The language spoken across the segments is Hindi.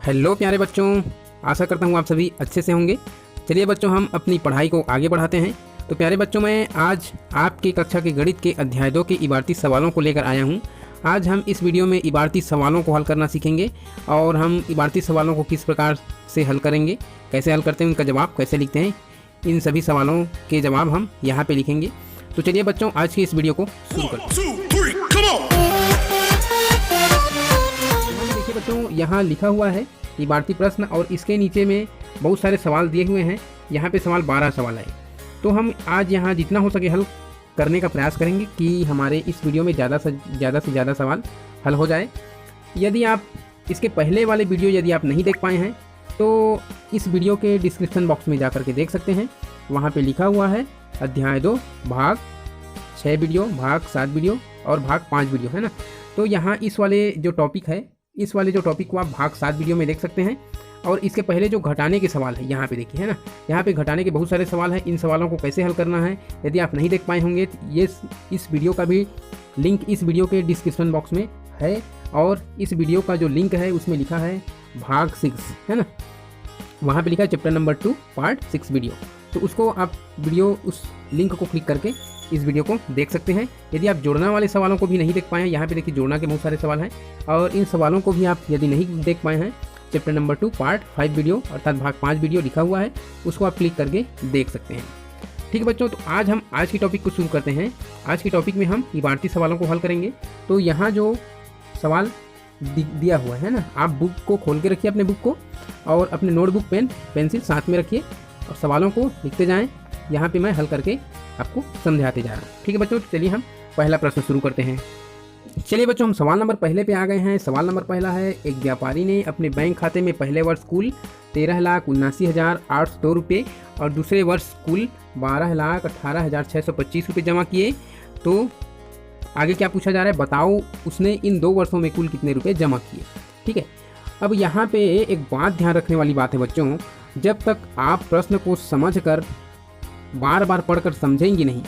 हेलो प्यारे बच्चों, आशा करता हूँ आप सभी अच्छे से होंगे। चलिए बच्चों, हम अपनी पढ़ाई को आगे बढ़ाते हैं। तो प्यारे बच्चों, मैं आज आपकी कक्षा के गणित के अध्याय 2 के इबारती सवालों को लेकर आया हूँ। आज हम इस वीडियो में इबारती सवालों को हल करना सीखेंगे और हम इबारती सवालों को किस प्रकार से हल करेंगे, कैसे हल करते हैं, उनका जवाब कैसे लिखते हैं, इन सभी सवालों के जवाब हम यहाँ पे लिखेंगे। तो चलिए बच्चों, आज की इस वीडियो को शुरू करते हैं। देखिए बच्चों, यहाँ लिखा हुआ है इबारती प्रश्न और इसके नीचे में बहुत सारे सवाल दिए हुए हैं। यहाँ पे सवाल 12 सवाल है। तो हम आज यहाँ जितना हो सके हल करने का प्रयास करेंगे कि हमारे इस वीडियो में ज़्यादा से ज़्यादा सवाल हल हो जाए। यदि आप इसके पहले वाले वीडियो यदि आप नहीं देख पाए हैं तो इस वीडियो के डिस्क्रिप्शन बॉक्स में जा कर के देख सकते हैं। वहाँ पे लिखा हुआ है अध्याय 2 भाग 6 वीडियो, भाग 7 वीडियो और भाग 5 वीडियो, है ना। तो यहाँ इस वाले जो टॉपिक है, इस वाले जो टॉपिक को आप भाग 7 वीडियो में देख सकते हैं। और इसके पहले जो घटाने के सवाल है यहाँ पे देखिए, है ना, यहाँ पे घटाने के बहुत सारे सवाल हैं। इन सवालों को कैसे हल करना है यदि आप नहीं देख पाए होंगे तो ये इस वीडियो का भी लिंक इस वीडियो के डिस्क्रिप्शन बॉक्स में है। और इस वीडियो का जो लिंक है उसमें लिखा है भाग 6, है ना, वहाँ पे लिखा है चैप्टर नंबर 2 पार्ट 6 वीडियो। तो उसको आप वीडियो उस लिंक को क्लिक करके इस वीडियो को देख सकते हैं। यदि आप जोड़ना वाले सवालों को भी नहीं देख पाए हैं, यहाँ पे देखिए जोड़ना के बहुत सारे सवाल हैं और इन सवालों को भी आप यदि नहीं देख पाए हैं, चैप्टर नंबर 2 पार्ट 5 वीडियो अर्थात भाग 5 वीडियो लिखा हुआ है, उसको आप क्लिक करके देख सकते हैं। ठीक है बच्चों, तो आज हम आज की टॉपिक को शुरू करते हैं। आज की टॉपिक में हम इबारती सवालों को हल करेंगे। तो यहाँ जो सवाल दिया हुआ है ना, आप बुक को खोल के रखिए, अपने बुक को, और अपने नोटबुक पेंसिल साथ में रखिए और सवालों को लिखते जाएँ। यहाँ पे मैं हल करके आपको समझाते जा रहा हूँ। ठीक है बच्चों, चलिए हम पहला प्रश्न शुरू करते हैं। चलिए बच्चों, हम सवाल नंबर पहले पे आ गए हैं। सवाल नंबर पहला है, एक व्यापारी ने अपने बैंक खाते में पहले वर्ष कुल 13,79,802 रुपये और दूसरे वर्ष कुल 12,18,625 रुपये जमा किए। तो आगे क्या पूछा जा रहा है, बताओ उसने इन 2 वर्षों में कुल कितने रुपये जमा किए। ठीक है, अब यहाँ पे एक बात ध्यान रखने वाली बात है बच्चों, जब तक आप प्रश्न को समझ कर बार बार पढ़कर समझेंगे नहीं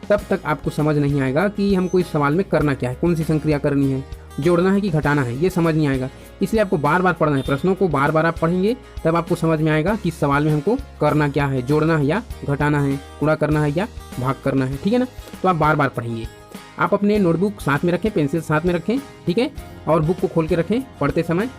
तब तक आपको समझ नहीं आएगा कि हमको इस सवाल में करना क्या है, कौन सी संक्रिया करनी है, जोड़ना है कि घटाना है, ये समझ नहीं आएगा। इसलिए आपको बार बार पढ़ना है, प्रश्नों को बार बार आप पढ़ेंगे तब आपको समझ में आएगा कि इस सवाल में हमको करना क्या है, जोड़ना है या घटाना है, गुणा करना है या भाग करना है। ठीक है ना, तो आप बार बार पढ़ेंगे। आप अपने नोटबुक साथ में रखें, पेंसिल साथ में रखें, ठीक है, और बुक को खोल के रखें पढ़ते समय।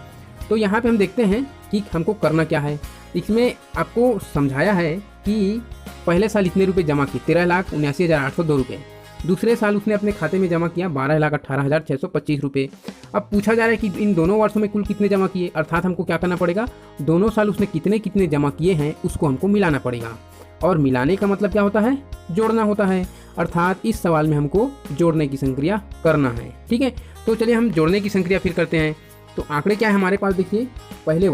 तो यहाँ पर हम देखते हैं कि हमको करना क्या है। इसमें आपको समझाया है कि पहले साल इतने रुपए जमा किए, 13,79,802 रुपये। दूसरे साल उसने अपने खाते में जमा किया 12,18,625 रुपये। अब पूछा जा रहा है कि इन दोनों वर्षों में कुल कितने जमा किए, अर्थात हमको क्या करना पड़ेगा, दोनों साल उसने कितने कितने जमा किए हैं उसको हमको मिलाना पड़ेगा। और मिलाने का मतलब क्या होता है, जोड़ना होता है। अर्थात इस सवाल में हमको जोड़ने की संक्रिया करना है। ठीक है, तो चलिए हम जोड़ने की संक्रिया फिर करते हैं। तो आंकड़े क्या है हमारे पास, देखिए पहले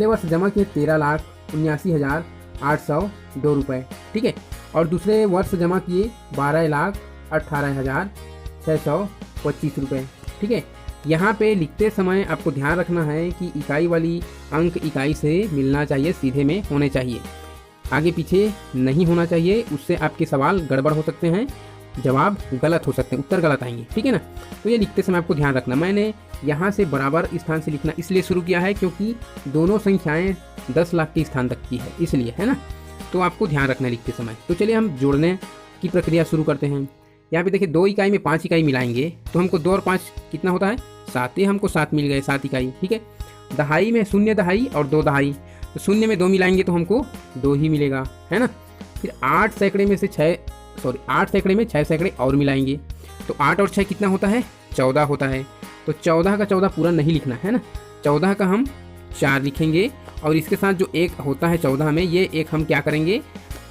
वर्ष जमा किए 13,79,802 रुपये। ठीक है, और दूसरे वर्ष जमा किए 12,18,625 रुपये। ठीक है, यहाँ पे लिखते समय आपको ध्यान रखना है कि इकाई वाली अंक इकाई से मिलना चाहिए, सीधे में होने चाहिए, आगे पीछे नहीं होना चाहिए। उससे आपके सवाल गड़बड़ हो सकते हैं, जवाब गलत हो सकते हैं, उत्तर गलत आएंगे। ठीक है ना, तो ये लिखते समय आपको ध्यान रखना। मैंने यहाँ से बराबर स्थान से लिखना इसलिए शुरू किया है क्योंकि दोनों संख्याएं 10 लाख के स्थान तक की है, इसलिए, है ना, तो आपको ध्यान रखना है लिखते समय। तो चलिए हम जोड़ने की प्रक्रिया शुरू करते हैं। यहाँ पे देखिए 2 इकाई में 5 इकाई मिलाएंगे तो हमको 2 और 5 कितना होता है, 7। ये हमको 7 मिल गए, 7 इकाई। ठीक है, दहाई में 0 दहाई और 2 दहाई, तो 0 में 2 मिलाएंगे तो हमको 2 ही मिलेगा, है ना। फिर 8 सैकड़े में 6 सैकड़े और मिलाएंगे तो 8 और 6 कितना होता है, 14 होता है। तो 14 का 14 पूरा नहीं लिखना है ना, 14 का हम 4 लिखेंगे और इसके साथ जो 1 होता है 14 में, ये 1 हम क्या करेंगे,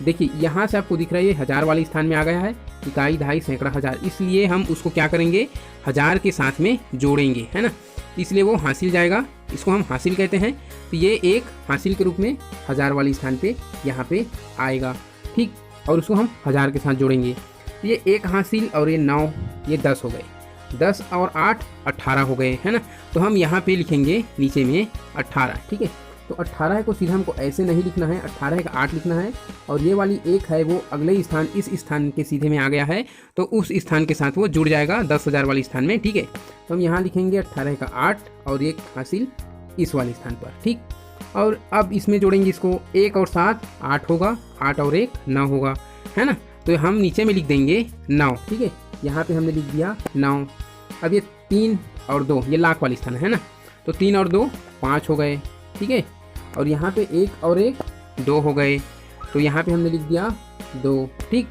देखिए यहाँ से आपको दिख रहा है ये हज़ार वाले स्थान में आ गया है, इकाई दहाई सैकड़ा हज़ार, इसलिए हम उसको क्या करेंगे, हज़ार के साथ में जोड़ेंगे, है ना, इसलिए वो हासिल जाएगा, इसको हम हासिल कहते हैं। तो ये एक हासिल के रूप में हज़ार वाले स्थान पे यहाँ पे आएगा। ठीक, और उसको हम हज़ार के साथ जोड़ेंगे। ये 1 हासिल और ये 9, ये 10 हो गए, 10 और 8 18 हो गए, है ना। तो हम यहाँ पे लिखेंगे नीचे में 18। ठीक है, तो 18 को सीधा हमको ऐसे नहीं लिखना है, 18 का 8 लिखना है और ये वाली 1 है वो अगले स्थान, इस स्थान के सीधे में आ गया है तो उस स्थान के साथ वो जुड़ जाएगा 10,000 वाले स्थान में। ठीक है, तो हम यहाँ लिखेंगे 18 का 8 और 1 हासिल इस वाले स्थान पर, ठीक। और अब इसमें जोड़ेंगे इसको 1 और 7 8 होगा, 8 और 1 9 होगा, है ना। तो हम नीचे में लिख देंगे 9, ठीक है। यहाँ पे हमने लिख दिया 9। अब ये 3 और 2 ये लाख वाली स्थान है ना, तो 3 और 2 5 हो गए, ठीक है। और यहाँ पे 1 और 1 2 हो गए, तो यहाँ पे हमने लिख दिया 2, ठीक।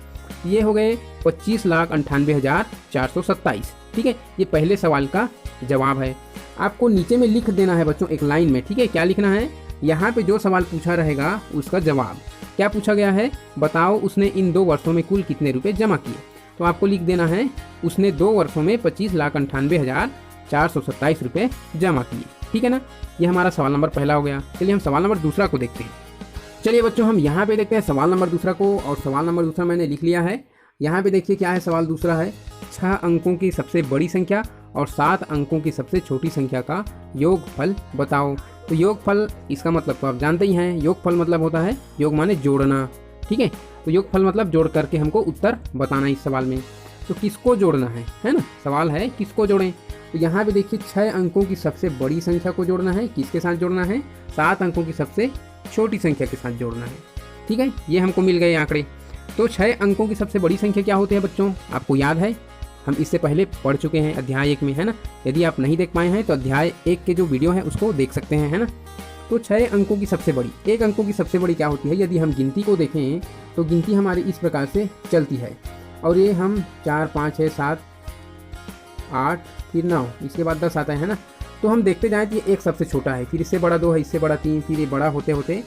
ये हो गए 25,98,427, ठीक है। ये पहले सवाल का जवाब है। आपको नीचे में लिख देना है बच्चों एक लाइन में, ठीक है। क्या लिखना है, यहाँ पे जो सवाल पूछा रहेगा उसका जवाब। क्या पूछा गया है, बताओ उसने इन 2 वर्षों में कुल कितने रुपए जमा किए। तो आपको लिख देना है उसने 2 वर्षों में 25,98,427 रुपये जमा किए, ठीक है ना। ये हमारा सवाल नंबर पहला हो गया। चलिए हम सवाल नंबर दूसरा को देखते हैं। चलिए बच्चों हम यहाँ पे देखते हैं सवाल नंबर दूसरा को, और सवाल नंबर दूसरा मैंने लिख लिया है। यहाँ पे देखिए क्या है, सवाल दूसरा है 6 अंकों की सबसे बड़ी संख्या और 7 अंकों की सबसे छोटी संख्या का योगफल बताओ। तो योगफल इसका मतलब तो आप जानते ही हैं, योगफल मतलब होता है योग माने जोड़ना, ठीक है। तो योगफल मतलब जोड़ करके हमको उत्तर बताना इस सवाल में। तो किसको जोड़ना है ना, सवाल है किसको जोड़ें। तो यहाँ पे देखिए 6 अंकों की सबसे बड़ी संख्या को जोड़ना है, किसके साथ जोड़ना है, 7 अंकों की सबसे छोटी संख्या के साथ जोड़ना है, ठीक है। ये हमको मिल गए आंकड़े। तो 6 अंकों की सबसे बड़ी संख्या क्या होती है बच्चों, आपको याद है, हम इससे पहले पढ़ चुके हैं अध्याय 1 में, है ना। यदि आप नहीं देख पाए हैं तो अध्याय 1 के जो वीडियो है उसको देख सकते हैं, है ना। तो 6 अंकों की सबसे बड़ी, 1 अंकों की सबसे बड़ी क्या होती है। यदि हम गिनती को देखें तो गिनती हमारी इस प्रकार से चलती है, और ये हम 4 5 6 7 8 फिर 9 इसके बाद 10 आता है ना। तो हम देखते जाएँ तो ये 1 सबसे छोटा है, फिर इससे बड़ा 2 है, इससे बड़ा 3, फिर ये बड़ा होते होते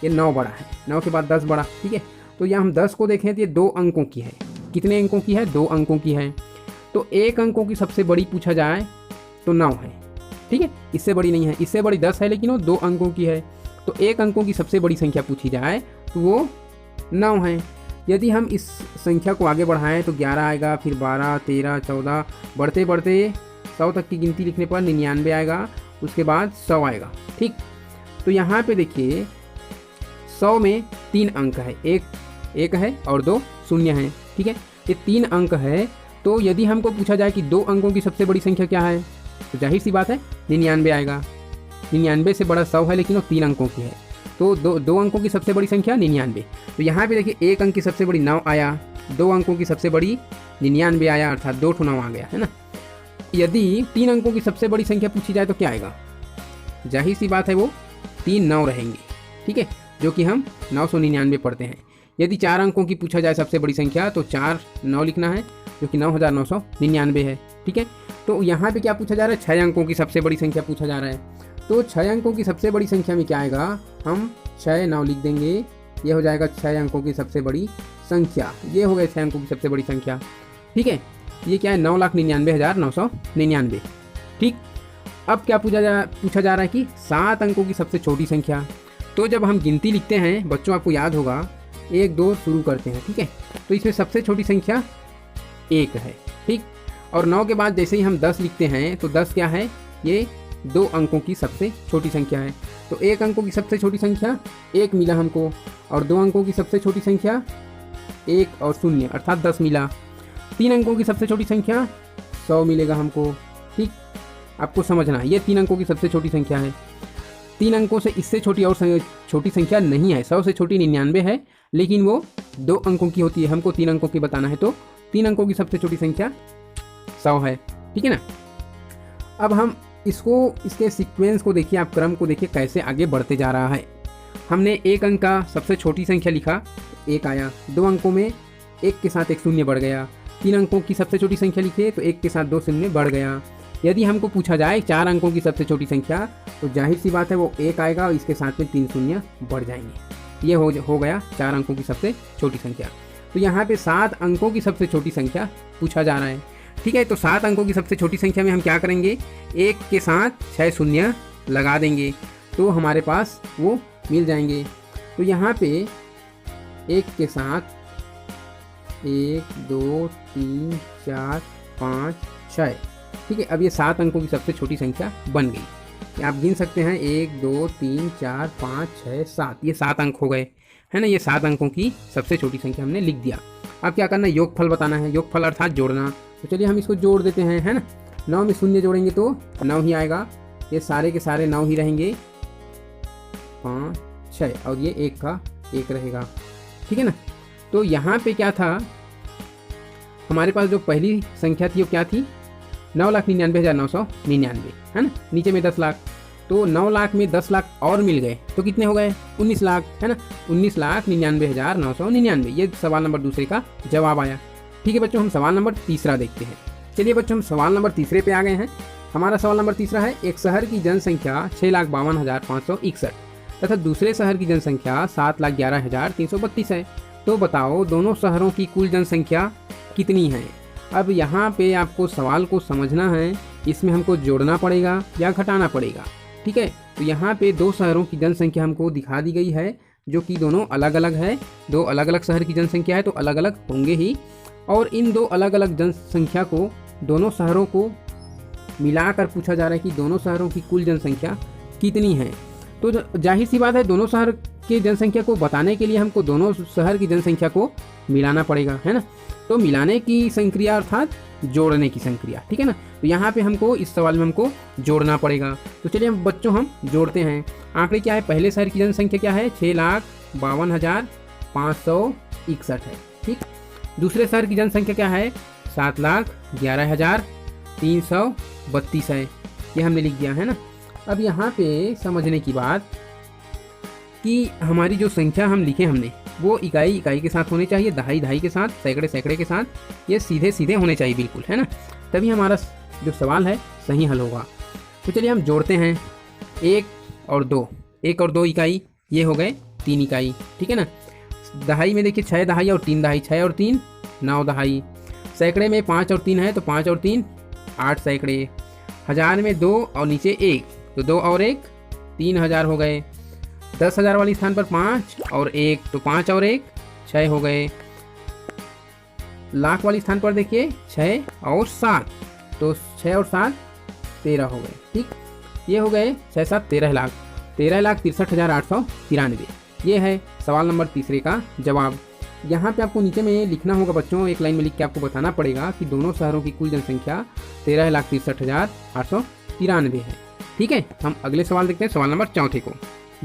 ये 9 बड़ा है, 9 के बाद 10 बड़ा, ठीक है। तो यहाँ हम 10 को देखें तो ये 2 अंकों की है। कितने अंकों की है, 2 अंकों की है। तो 1 अंकों की सबसे बड़ी पूछा जाए तो 9 है, ठीक है। इससे बड़ी नहीं है, इससे बड़ी 10 है, लेकिन वो 2 अंकों की है। तो 1 अंकों की सबसे बड़ी संख्या पूछी जाए तो वो 9 है। यदि हम इस संख्या को आगे बढ़ाएं तो 11 आएगा, फिर 12 13 14 बढ़ते बढ़ते 100 तक की गिनती लिखने पर 99 आएगा, उसके बाद 100 आएगा, ठीक। तो यहाँ पे देखिए 100 में 3 अंक है, एक है और 2 शून्य हैं, ठीक है। ये 3 अंक है। तो यदि हमको पूछा जाए कि 2 अंकों की सबसे बड़ी संख्या क्या है, तो जाहिर सी बात है 99 आएगा। 99 से बड़ा 100 है, लेकिन वो 3 अंकों की है। तो 2 अंकों की सबसे बड़ी संख्या 99। तो यहाँ पे देखिए 1 अंक की सबसे बड़ी 9 आया, 2 अंकों की सबसे बड़ी 99 आया, अर्थात 2 9 आ गया, है ना। यदि 3 अंकों की सबसे बड़ी संख्या पूछी जाए तो क्या आएगा, जाहिर सी बात है वो 3 9 रहेंगे, ठीक है, जो कि हम 999 पढ़ते हैं। यदि 4 अंकों की पूछा जाए सबसे बड़ी संख्या तो 4 9 लिखना है, जो कि 9999 है, ठीक है। तो यहाँ पे क्या पूछा जा रहा है, 6 अंकों की सबसे बड़ी संख्या पूछा जा रहा है। तो 6 अंकों की सबसे बड़ी संख्या में क्या आएगा, हम 6 9 लिख देंगे, ये हो जाएगा 6 अंकों की सबसे बड़ी संख्या। ये हो गए 6 अंकों की सबसे बड़ी संख्या, ठीक है। ये क्या है, 9,99,999, ठीक। अब क्या पूछा जा रहा है कि 7 अंकों की सबसे छोटी संख्या। तो जब हम गिनती लिखते हैं बच्चों, आपको याद होगा 1 2 शुरू करते हैं, ठीक है। तो इसमें सबसे छोटी संख्या 1 है, ठीक। और 9 के बाद जैसे ही हम 10 लिखते हैं तो 10 क्या है, ये 2 अंकों की सबसे छोटी संख्या है। तो 1 अंकों की सबसे छोटी संख्या 1 मिला हमको, और 2 अंकों की सबसे छोटी संख्या 1 और 0 अर्थात 10 मिला। 3 अंकों की सबसे छोटी संख्या 100 मिलेगा हमको, ठीक। आपको समझना है, ये 3 अंकों की सबसे छोटी संख्या है। 3 अंकों से इससे छोटी और छोटी संख्या नहीं है, 100 से छोटी 99 है, लेकिन वो 2 अंकों की होती है। हमको 3 अंकों की बताना है, तो 3 अंकों की सबसे छोटी संख्या 100 है, ठीक है ना। अब हम इसके सीक्वेंस को देखिए, आप क्रम को देखिए कैसे आगे बढ़ते जा रहा है। हमने 1 अंक का सबसे छोटी संख्या लिखा, 1 आया, 2 अंकों में 1 के साथ 1 शून्य बढ़ गया। 3 अंकों की सबसे छोटी संख्या लिखे तो 1 के साथ 2 शून्य बढ़ गया। यदि हमको पूछा जाए 4 अंकों की सबसे छोटी संख्या, तो जाहिर सी बात है वो 1 आएगा और इसके साथ में 3 शून्य बढ़ जाएंगे। ये हो गया 4 अंकों की सबसे छोटी संख्या। तो यहाँ पे 7 अंकों की सबसे छोटी संख्या पूछा जा रहा है, ठीक है। तो 7 अंकों की सबसे छोटी संख्या में हम क्या करेंगे, 1 के साथ 6 शून्य लगा देंगे, तो हमारे पास वो मिल जाएंगे। तो यहाँ पे 1 के साथ 1 2 3 4 5 6, ठीक है। अब ये 7 अंकों की सबसे छोटी संख्या बन गई। आप गिन सकते हैं 1 2 3 4 5 6 7, ये 7 अंक हो गए, है ना। ये 7 अंकों की सबसे छोटी संख्या हमने लिख दिया। अब क्या करना है, योगफल बताना है, योगफल अर्थात जोड़ना। तो चलिए हम इसको जोड़ देते हैं, है ना। 9 में शून्य जोड़ेंगे तो 9 ही आएगा, ये सारे के सारे 9 ही रहेंगे, 5 6 और ये 1 का 1 रहेगा, ठीक है ना। तो यहाँ पे क्या था, हमारे पास जो पहली संख्या थी वो क्या थी, 9,99,999 है ना, नीचे में 10 लाख, तो 9 लाख में 10 लाख और मिल गए तो कितने हो गए, 19 लाख है ना, 19,99,999। ये सवाल नंबर दूसरे का जवाब आया। ठीक है बच्चों, हम सवाल नंबर तीसरा देखते हैं। चलिए बच्चों, हम सवाल नंबर तीसरे पे आ गए हैं। हमारा सवाल नंबर तीसरा है, एक शहर की जनसंख्या 6,52,561 तथा दूसरे शहर की जनसंख्या 7,11,332 है। तो बताओ दोनों शहरों की कुल जनसंख्या कितनी है। अब यहाँ पे आपको सवाल को समझना है, इसमें हमको जोड़ना पड़ेगा या घटाना पड़ेगा। ठीक है, तो यहाँ पे दो शहरों की जनसंख्या हमको दिखा दी गई है जो कि दोनों अलग अलग है। दो अलग अलग शहर की जनसंख्या है तो अलग अलग होंगे ही, और इन दो अलग अलग जनसंख्या को, दोनों शहरों को मिलाकर पूछा जा रहा है कि दोनों शहरों की कुल जनसंख्या कितनी है। तो जाहिर सी बात है, दोनों शहर की जनसंख्या को बताने के लिए हमको दोनों शहर की जनसंख्या को मिलाना पड़ेगा, है ना। तो मिलाने की संक्रिया अर्थात जोड़ने की संक्रिया, ठीक है ना। तो यहाँ पे हमको इस सवाल में हमको जोड़ना पड़ेगा। तो चलिए हम बच्चों हम जोड़ते हैं। आंकड़े क्या है, पहले शहर की जनसंख्या क्या है, 6,52,561 है, ठीक। दूसरे शहर की जनसंख्या क्या है, 7,11,332 है, ये हमने लिख दिया है ना। अब यहाँ पे समझने की बात कि हमारी जो संख्या हम लिखे हमने वो इकाई इकाई के साथ होने चाहिए, दहाई दहाई के साथ, सैकड़े सैकड़े के साथ, ये सीधे सीधे होने चाहिए बिल्कुल, है ना। तभी हमारा जो सवाल है सही हल होगा। तो चलिए हम जोड़ते हैं, 1 और 2, 1 और 2 इकाई, ये हो गए 3 इकाई, ठीक है ना। दहाई में देखिए 6 दहाई और 3 दहाई, 6 और 3 9 दहाई। सैकड़े में 5 और 3 है तो 5 और 3 8 सैकड़े। हज़ार में 2 और नीचे 1 तो 2 और 1 3,000 हो गए। 10,000 वाले स्थान पर 5 और 1 तो 5 और 1 6 हो गए। लाख वाले स्थान पर देखिए 6 और 7 तो 6 और 7 13 हो गए, ठीक। ये हो गए 6 7 13 लाख, 13,63,893। ये है सवाल नंबर तीसरे का जवाब। यहाँ पे आपको नीचे में लिखना होगा बच्चों, एक लाइन में लिख के आपको बताना पड़ेगा कि दोनों शहरों की कुल जनसंख्या 13,63,893 है, ठीक है। हम अगले सवाल देखते हैं, सवाल नंबर चौथे को।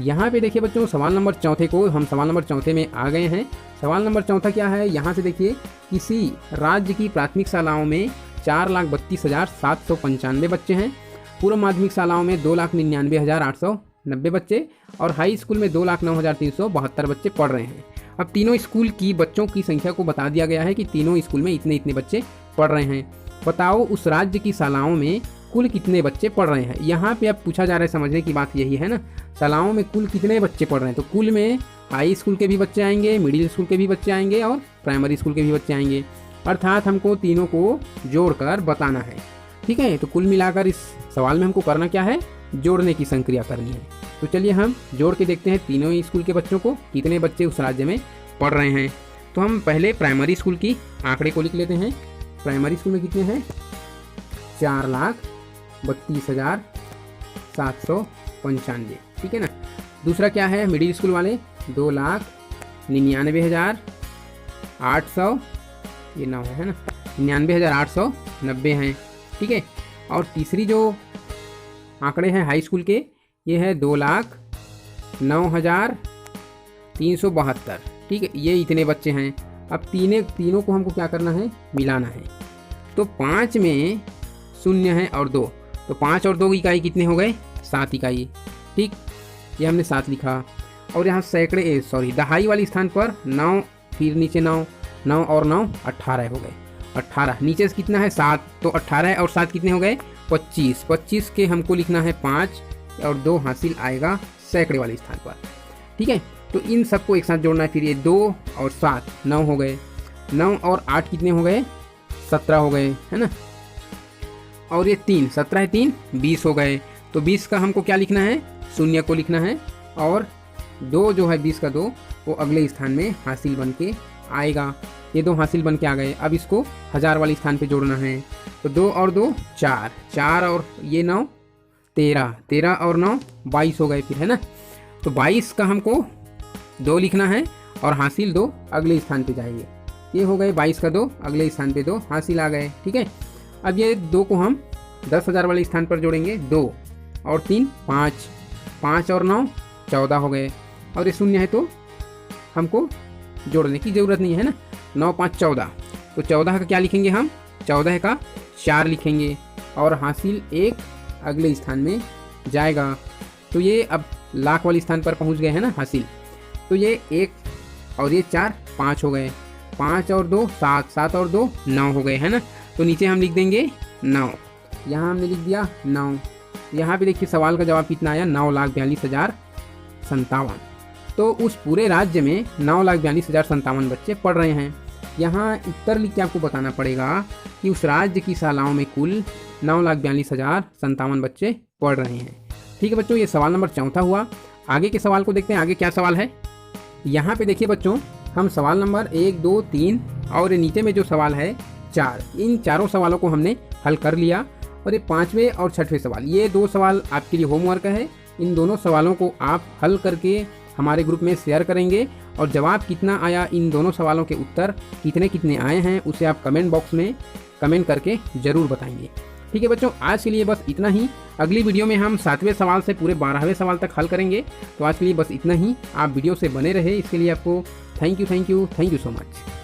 यहाँ पे देखिए बच्चों, सवाल नंबर चौथे को, हम सवाल नंबर चौथे में आ गए हैं। सवाल नंबर चौथा क्या है, यहाँ से देखिए, किसी राज्य की प्राथमिक शालाओं में 4,32,795 बच्चे हैं, पूर्व माध्यमिक शालाओं में 2,99,890 बच्चे और हाई स्कूल में 2,09,372 बच्चे पढ़ रहे हैं। अब तीनों स्कूल की बच्चों की संख्या को बता दिया गया है कि तीनों स्कूल में इतने इतने बच्चे पढ़ रहे हैं। बताओ उस राज्य की शालाओं में कुल कितने बच्चे पढ़ रहे हैं। यहाँ पे अब पूछा जा रहा है, समझने की बात यही है ना, शालाओं में कुल कितने बच्चे पढ़ रहे हैं। तो कुल में हाई स्कूल के भी बच्चे आएंगे, मिडिल स्कूल के भी बच्चे आएंगे और प्राइमरी स्कूल के भी बच्चे आएंगे, अर्थात हमको तीनों को जोड़कर बताना है, ठीक है। तो कुल मिलाकर इस सवाल में हमको करना क्या है, जोड़ने की संक्रिया करनी है। तो चलिए हम जोड़ के देखते हैं तीनों ही स्कूल के बच्चों को, कितने बच्चे उस राज्य में पढ़ रहे हैं। तो हम पहले प्राइमरी स्कूल की आंकड़े को लिख लेते हैं। प्राइमरी स्कूल में कितने हैं, 4,32,795, ठीक है ना। दूसरा क्या है, मिडिल स्कूल वाले 2,99,800, ये 9 है ना, 99,890 हैं, ठीक है। और तीसरी जो आंकड़े हैं हाई स्कूल के, ये है 2,09,372, ठीक है। ये इतने बच्चे हैं। अब तीनों को हमको क्या करना है, मिलाना है। तो 5 में 0 है और 2, तो 5 और 2 इकाई कितने हो गए, 7 इकाई, ठीक। ये हमने 7 लिखा। और यहाँ सैकड़े दहाई वाले स्थान पर 9, फिर नीचे 9, 9 और 9 18 हो गए। 18 नीचे से कितना है, 7, तो 18 और 7 कितने हो गए, 25। 25 के हमको लिखना है 5 और 2 हासिल आएगा सैकड़े वाले स्थान पर, ठीक है। तो इन सबको एक साथ जोड़ना है। फिर ये 2 और 7 9 हो गए, 9 और 8 कितने हो गए, 17 हो गए, है ना। और ये 3, 17 3 20 हो गए। तो 20 का हमको क्या लिखना है, 0 को लिखना है, और 2 जो है 20 का 2 वो अगले स्थान में हासिल बन के आएगा। ये 2 हासिल बन के आ गए। अब इसको 1000 वाले स्थान पे जोड़ना है। तो 2 और 2 4, 4 और ये 9 13, 13 और 9 22 हो गए फिर, है ना। तो 22 का हमको 2 लिखना है और हासिल 2 अगले स्थान पे जाएंगे। ये हो गए 22 का 2, अगले स्थान पे 2 हासिल आ गए, ठीक है। अब ये 2 को हम 10,000 वाले स्थान पर जोड़ेंगे, 2 और 3 5, 5 और 9 14 हो गए, और ये शून्य है तो हमको जोड़ने की ज़रूरत नहीं है ना। 9 5 14, तो 14 का क्या लिखेंगे हम, 14 का 4 लिखेंगे और हासिल 1 अगले स्थान में जाएगा। तो ये अब लाख वाले स्थान पर पहुंच गए हैं ना हासिल। तो ये 1 और ये 4 5 हो गए, 5 और 2 7, 7 और 2 9 हो गए है ना। तो नीचे हम लिख देंगे 9, यहाँ हमने लिख दिया 9। यहाँ पे देखिए सवाल का जवाब कितना आया, 9,42,057। तो उस पूरे राज्य में 9,42,057 बच्चे पढ़ रहे हैं। यहाँ उत्तर लिख के आपको बताना पड़ेगा कि उस राज्य की शालाओं में कुल 9,42,057 बच्चे पढ़ रहे हैं। ठीक है बच्चों, ये सवाल नंबर 4 हुआ। आगे के सवाल को देखते हैं, आगे क्या सवाल है। यहाँ पे देखिए बच्चों, हम सवाल नंबर 1 2 3 और नीचे में जो सवाल है 4, इन चारों सवालों को हमने हल कर लिया। और ये 5वें और 6वें सवाल, ये 2 सवाल आपके लिए होमवर्क है। इन दोनों सवालों को आप हल करके हमारे ग्रुप में शेयर करेंगे, और जवाब कितना आया, इन दोनों सवालों के उत्तर कितने कितने आए हैं, उसे आप कमेंट बॉक्स में कमेंट करके ज़रूर बताएंगे। ठीक है बच्चों, आज के लिए बस इतना ही। अगली वीडियो में हम 7वें सवाल से पूरे 12वें सवाल तक हल करेंगे। तो आज के लिए बस इतना ही। आप वीडियो से बने रहे, इसके लिए आपको थैंक यू सो मच।